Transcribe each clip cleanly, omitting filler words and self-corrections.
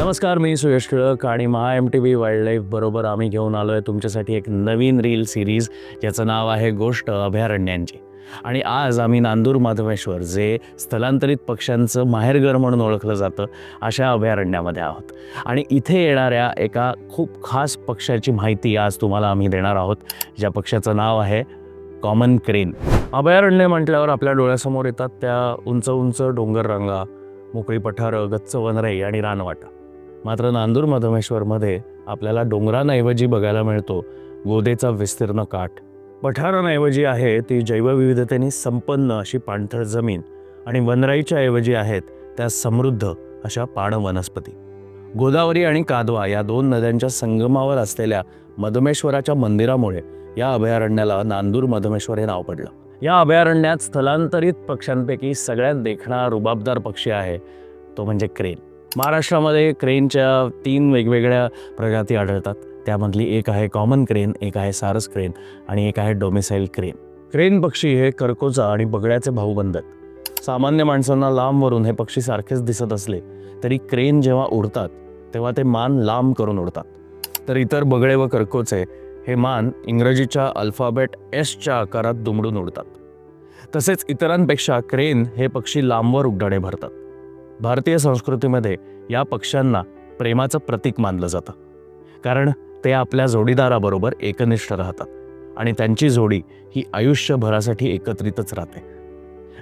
नमस्कार, मी सुयश टिळक आणि महा MTV wildlife बरोबर आम्ही घेऊन आलो आहे तुमच्यासाठी एक नवीन रील सिरीज ज्याचं नाव आहे गोष्ट अभयारण्यांची. आणि आज आम्ही नांदूर माधवेश्वर, जे स्थलांतरित पक्ष्यांचं माहेरघर म्हणून ओळखलं जातं, अशा अभयारण्यामध्ये आहोत. आणि इथे येणाऱ्या एका खूप खास पक्ष्याची माहिती आज तुम्हाला आम्ही देणार आहोत, ज्या पक्ष्याचं नाव आहे कॉमन क्रेन. अभयारण्य म्हटल्यावर आपल्या डोळ्यासमोर येतात त्या उंच उंच डोंगर रांगा, मोकळी पठारं, गच्च वनराई आणि रानवाटा. मात्र नांदूर माधवेश्वरमध्ये आपल्याला डोंगरांऐवजी बघायला मिळतो गोदेचा विस्तीर्ण काठ. पठारांऐवजी आहे ती जैवविविधतेने संपन्न अशी पाणथळ जमीन, आणि वनराईच्या ऐवजी आहेत त्या समृद्ध अशा पाण वनस्पती. गोदावरी आणि कादवा या दोन नद्यांच्या संगमावर असलेल्या मधमेश्वराच्या मंदिरामुळे या अभयारण्याला नांदूर मधमेश्वर हे नाव पडलं. या अभयारण्यात स्थलांतरित पक्ष्यांपैकी सगळ्यात देखणा रुबाबदार पक्षी आहे तो म्हणजे क्रेन. महाराष्ट्रामध्ये क्रेनच्या 3 वेगवेगळ्या प्रजाती आढळतात. त्यामधली एक आहे कॉमन क्रेन, एक आहे सारस क्रेन आणि एक आहे डोमिसाईल क्रेन. क्रेन पक्षी हे करकोचा आणि बगड्याचे भाऊबंद आहेत. सामान्य माणसांना लांबवरून हे पक्षी सारखेच दिसत असले तरी क्रेन जेव्हा उडतात तेव्हा ते मान लांब करून उडतात, तर इतर बगळे व करकोचे हे मान इंग्रजीच्या अल्फाबेट एसच्या आकारात दुमडून उडतात. तसेच इतरांपेक्षा क्रेन हे पक्षी लांबवर उड्डाणे भरतात. भारतीय संस्कृतीमध्ये या पक्ष्यांना प्रेमाचं प्रतीक मानलं जातं, कारण ते आपल्या जोडीदाराबरोबर एकनिष्ठ राहतात आणि त्यांची जोडी ही आयुष्यभरासाठी एकत्रितच राहते.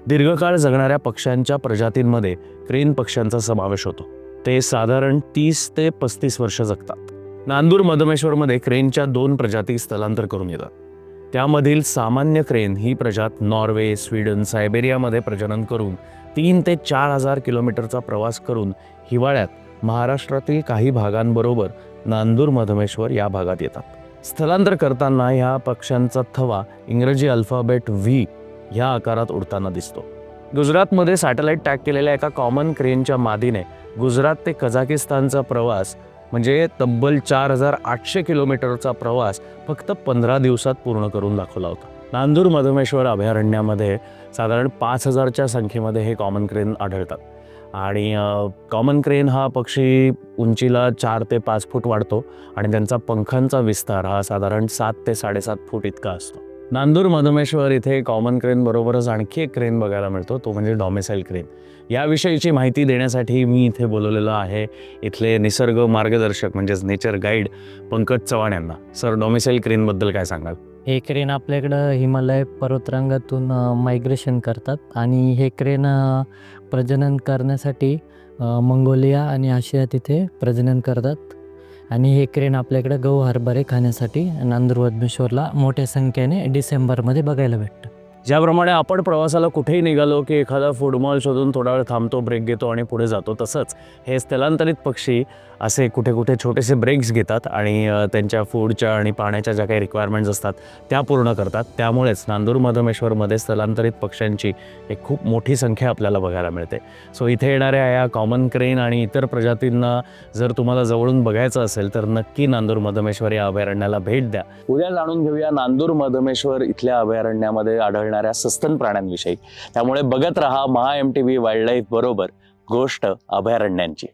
दीर्घकाळ जगणाऱ्या पक्ष्यांच्या प्रजातींमध्ये क्रेन पक्ष्यांचा समावेश होतो. ते साधारण 30 ते 35 वर्ष जगतात. नांदूर मधमेश्वरमध्ये क्रेनच्या 2 प्रजाती स्थलांतर करून येतात. त्यामधील सामान्य क्रेन ही प्रजात नॉर्वे, स्वीडन, सायबेरियामध्ये प्रजनन करून 3 ते 4,000 किलोमीटरचा प्रवास करून हिवाळ्यात महाराष्ट्रातील काही भागांबरोबर नांदूर मधमेश्वर या भागात येतात. स्थलांतर करताना ह्या पक्ष्यांचा थवा इंग्रजी अल्फाबेट V ह्या आकारात उडताना दिसतो. गुजरातमध्ये सॅटेलाईट टॅग केलेल्या एका कॉमन क्रेनच्या मादीने गुजरात ते कझाकिस्तानचा प्रवास म्हणजे तब्बल 4,800 किलोमीटरचा प्रवास फक्त 15 दिवसात पूर्ण करून दाखवला होता. नांदूर मधमेश्वर अभयारण्यामध्ये साधारण 5,000च्या संख्येमध्ये हे कॉमन क्रेन आढळतात. आणि कॉमन क्रेन हा पक्षी उंचीला 4 ते 5 फूट वाढतो आणि त्यांचा पंखांचा विस्तार हा साधारण 7 ते 7.5 फूट इतका असतो. नांदूर मधमेश्वर इथे कॉमन क्रेन बरोबरच आणखी एक क्रेन बघायला मिळतो, तो म्हणजे डॉमिसाईल क्रेन. याविषयीची माहिती देण्यासाठी मी इथे बोलवलेलं आहे इथले निसर्ग मार्गदर्शक म्हणजेच नेचर गाईड पंकज चव्हाण यांना. सर, डॉमिसाईल क्रेनबद्दल काय सांगाल? हे क्रेन आपल्याकडं हिमालय पर्वतरांगातून मायग्रेशन करतात आणि हे क्रेन प्रजनन करण्यासाठी मंगोलिया आणि आशिया तिथे प्रजनन करतात. आणि हे क्रेन आपल्याकडं गहू हरभरे खाण्यासाठी नांदूर मधमेश्वरला मोठ्या संख्येने डिसेंबरमध्ये बघायला भेटतं. ज्याप्रमाणे आपण प्रवासाला कुठेही निघालो की एखादा फूड मॉल शोधून थोडा वेळ थांबतो, ब्रेक घेतो आणि पुढे जातो, तसंच हे स्थलांतरित पक्षी असे कुठे कुठे छोटेसे ब्रेक्स घेतात आणि त्यांच्या फूडच्या आणि पाण्याच्या ज्या काही रिक्वायरमेंट्स असतात त्या पूर्ण करतात. त्यामुळेच नांदूर मधमेश्वरमध्ये स्थलांतरित पक्ष्यांची एक खूप मोठी संख्या आपल्याला बघायला मिळते. सो इथे येणाऱ्या या कॉमन क्रेन आणि इतर प्रजातींना जर तुम्हाला जवळून बघायचं असेल तर नक्की नांदूर मधमेश्वर या अभयारण्याला भेट द्या. उद्या जाणून घेऊया नांदूर मधमेश्वर इथल्या अभयारण्यामध्ये आढळणाऱ्या सस्तन प्राण्यांविषयी. त्यामुळे बघत रहा महा MTV वाईल्डलाईफ बरोबर गोष्ट अभयारण्यांची.